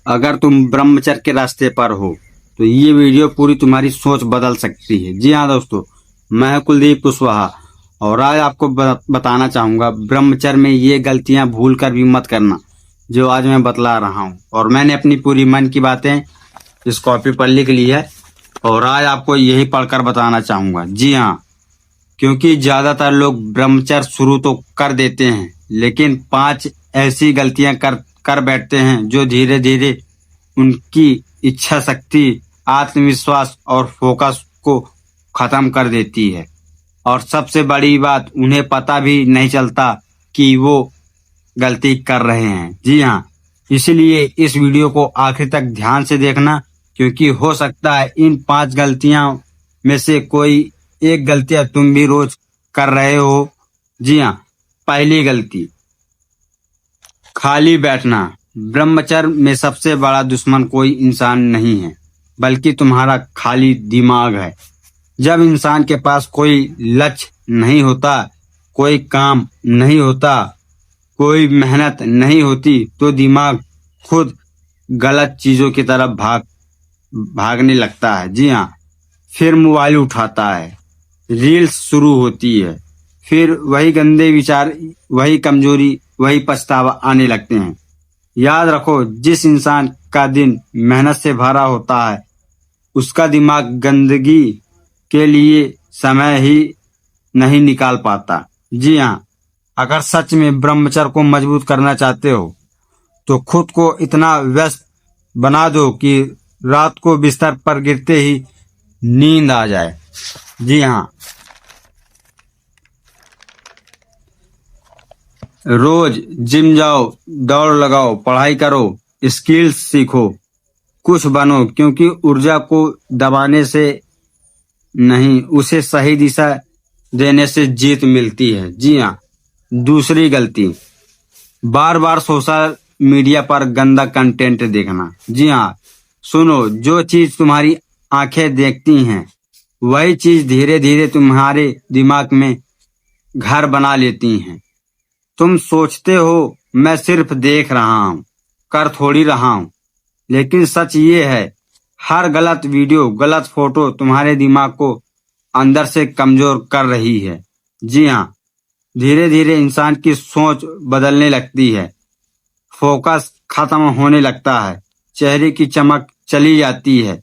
अगर तुम ब्रह्मचर्य के रास्ते पर हो तो ये वीडियो पूरी तुम्हारी सोच बदल सकती है। जी हाँ दोस्तों, मैं कुलदीप कुशवाहा और आज आपको बताना चाहूँगा ब्रह्मचर्य में ये गलतियाँ भूल कर भी मत करना जो आज मैं बतला रहा हूँ। और मैंने अपनी पूरी मन की बातें इस कॉपी पर लिख ली है और आज आपको यही पढ़कर बताना चाहूँगा। जी हाँ, क्योंकि ज्यादातर लोग ब्रह्मचर्य शुरू तो कर देते हैं लेकिन 5 ऐसी गलतियां कर बैठते हैं जो धीरे धीरे उनकी इच्छा शक्ति, आत्मविश्वास और फोकस को खत्म कर देती है। और सबसे बड़ी बात, उन्हें पता भी नहीं चलता कि वो गलती कर रहे हैं। जी हाँ, इसलिए इस वीडियो को आखिर तक ध्यान से देखना, क्योंकि हो सकता है इन 5 गलतियां में से कोई एक गलतियां तुम भी रोज कर रहे हो। जी हाँ, पहली गलती, खाली बैठना। ब्रह्मचर्य में सबसे बड़ा दुश्मन कोई इंसान नहीं है बल्कि तुम्हारा खाली दिमाग है। जब इंसान के पास कोई लक्ष्य नहीं होता, कोई काम नहीं होता, कोई मेहनत नहीं होती तो दिमाग खुद गलत चीजों की तरफ भागने लगता है। जी हाँ, फिर मोबाइल उठाता है, रील्स शुरू होती है, फिर वही गंदे विचार, वही कमजोरी, वही पछतावा आने लगते हैं। याद रखो, जिस इंसान का दिन मेहनत से भरा होता है उसका दिमाग गंदगी के लिए समय ही नहीं निकाल पाता। जी हाँ, अगर सच में ब्रह्मचर्य को मजबूत करना चाहते हो तो खुद को इतना व्यस्त बना दो कि रात को बिस्तर पर गिरते ही नींद आ जाए। जी हाँ, रोज जिम जाओ, दौड़ लगाओ, पढ़ाई करो, स्किल्स सीखो, कुछ बनो, क्योंकि ऊर्जा को दबाने से नहीं, उसे सही दिशा देने से जीत मिलती है। जी हाँ, दूसरी गलती, बार बार सोशल मीडिया पर गंदा कंटेंट देखना। जी हाँ, सुनो, जो चीज तुम्हारी आंखें देखती हैं वही चीज धीरे धीरे तुम्हारे दिमाग में घर बना लेती हैं। तुम सोचते हो मैं सिर्फ देख रहा हूँ, कर थोड़ी रहा हूँ, लेकिन सच ये है हर गलत वीडियो, गलत फोटो तुम्हारे दिमाग को अंदर से कमजोर कर रही है। जी हाँ, धीरे धीरे इंसान की सोच बदलने लगती है, फोकस खत्म होने लगता है, चेहरे की चमक चली जाती है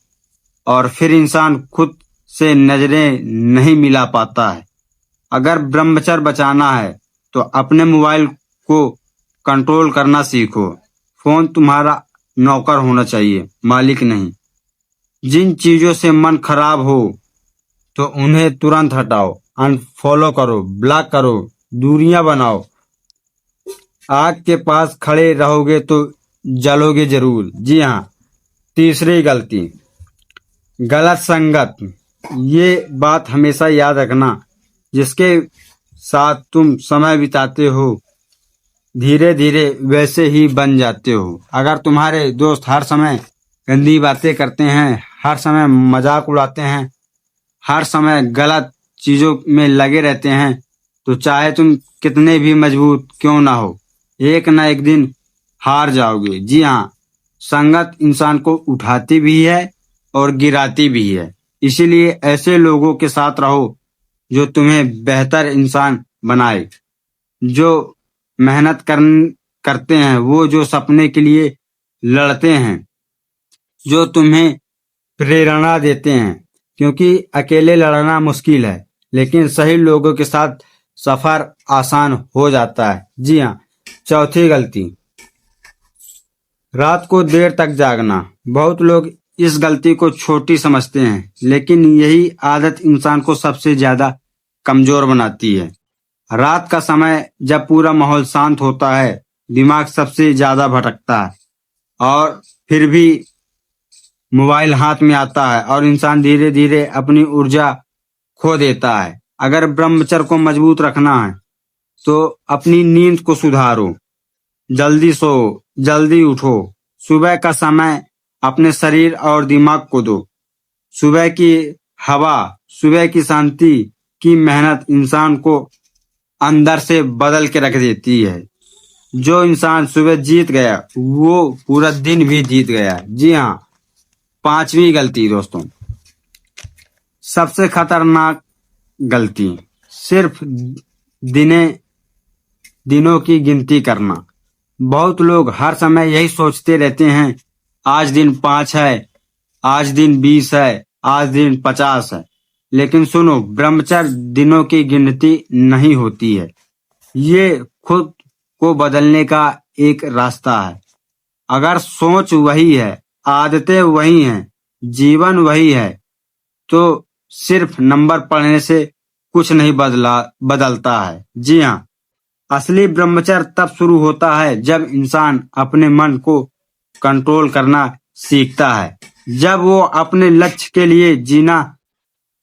और फिर इंसान खुद से नजरें नहीं मिला पाता है। अगर ब्रह्मचर्य बचाना है तो अपने मोबाइल को कंट्रोल करना सीखो। फोन तुम्हारा नौकर होना चाहिए, मालिक नहीं। जिन चीजों से मन खराब हो तो उन्हें तुरंत हटाओ, अनफॉलो करो, ब्लॉक करो, दूरियां बनाओ। आग के पास खड़े रहोगे तो जलोगे जरूर। जी हाँ, तीसरी गलती, गलत संगत। ये बात हमेशा याद रखना, जिसके साथ तुम समय बिताते हो धीरे धीरे वैसे ही बन जाते हो। अगर तुम्हारे दोस्त हर समय गंदी बातें करते हैं, हर समय मजाक उड़ाते हैं, हर समय गलत चीजों में लगे रहते हैं, तो चाहे तुम कितने भी मजबूत क्यों ना हो, एक ना एक दिन हार जाओगे। जी हाँ, संगत इंसान को उठाती भी है और गिराती भी है। इसीलिए ऐसे लोगों के साथ रहो जो तुम्हें बेहतर इंसान बनाए, जो मेहनत करते हैं, वो जो सपने के लिए लड़ते हैं, जो तुम्हें प्रेरणा देते हैं। क्योंकि अकेले लड़ना मुश्किल है लेकिन सही लोगों के साथ सफर आसान हो जाता है। जी हाँ, चौथी गलती, रात को देर तक जागना। बहुत लोग इस गलती को छोटी समझते हैं लेकिन यही आदत इंसान को सबसे ज्यादा कमजोर बनाती है। रात का समय जब पूरा माहौल शांत होता है, दिमाग सबसे ज्यादा भटकता है और फिर भी मोबाइल हाथ में आता है और इंसान धीरे धीरे अपनी ऊर्जा खो देता है। अगर ब्रह्मचर्य को मजबूत रखना है तो अपनी नींद को सुधारो, जल्दी सो, जल्दी उठो, सुबह का समय अपने शरीर और दिमाग को दो। सुबह की हवा, सुबह की शांति की मेहनत इंसान को अंदर से बदल के रख देती है। जो इंसान सुबह जीत गया वो पूरा दिन भी जीत गया। जी हाँ, पांचवी गलती दोस्तों, सबसे खतरनाक गलती, सिर्फ दिनों की गिनती करना। बहुत लोग हर समय यही सोचते रहते हैं, आज दिन 5 है, आज दिन 20 है, आज दिन 50 है। लेकिन सुनो, ब्रह्मचर्य दिनों की गिनती नहीं होती है, ये खुद को बदलने का एक रास्ता है। अगर सोच वही है, आदतें वही हैं, जीवन वही है, तो सिर्फ नंबर पढ़ने से कुछ नहीं बदलता है। जी हाँ, असली ब्रह्मचर्य तब शुरू होता है जब इंसान अपने मन को कंट्रोल करना सीखता है, जब वो अपने लक्ष्य के लिए जीना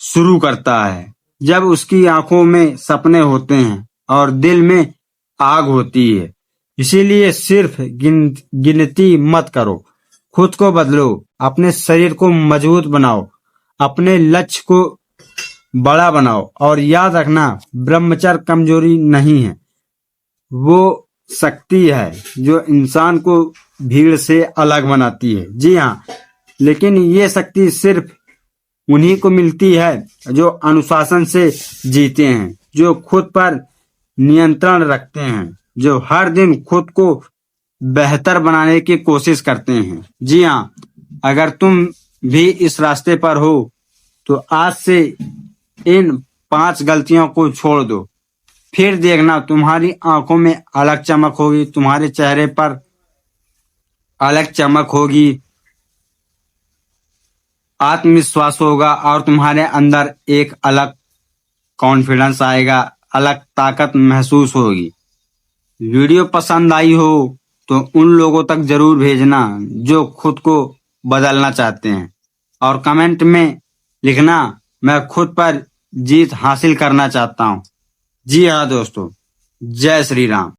शुरू करता है, जब उसकी आंखों में सपने होते हैं और दिल में आग होती है। इसीलिए सिर्फ गिनती मत करो, खुद को बदलो, अपने शरीर को मजबूत बनाओ, अपने लक्ष्य को बड़ा बनाओ। और याद रखना, ब्रह्मचर्य कमजोरी नहीं है, वो शक्ति है जो इंसान को भीड़ से अलग बनाती है। जी हाँ, लेकिन ये शक्ति सिर्फ उन्हीं को मिलती है जो अनुशासन से जीते हैं, जो खुद पर नियंत्रण रखते हैं, जो हर दिन खुद को बेहतर बनाने की कोशिश करते हैं। जी हाँ, अगर तुम भी इस रास्ते पर हो तो आज से इन 5 गलतियों को छोड़ दो, फिर देखना तुम्हारी आंखों में अलग चमक होगी, तुम्हारे चेहरे पर अलग चमक होगी, आत्मविश्वास होगा और तुम्हारे अंदर एक अलग कॉन्फिडेंस आएगा, अलग ताकत महसूस होगी। वीडियो पसंद आई हो तो उन लोगों तक जरूर भेजना जो खुद को बदलना चाहते हैं, और कमेंट में लिखना, मैं खुद पर जीत हासिल करना चाहता हूँ। जी हाँ दोस्तों, जय श्री राम।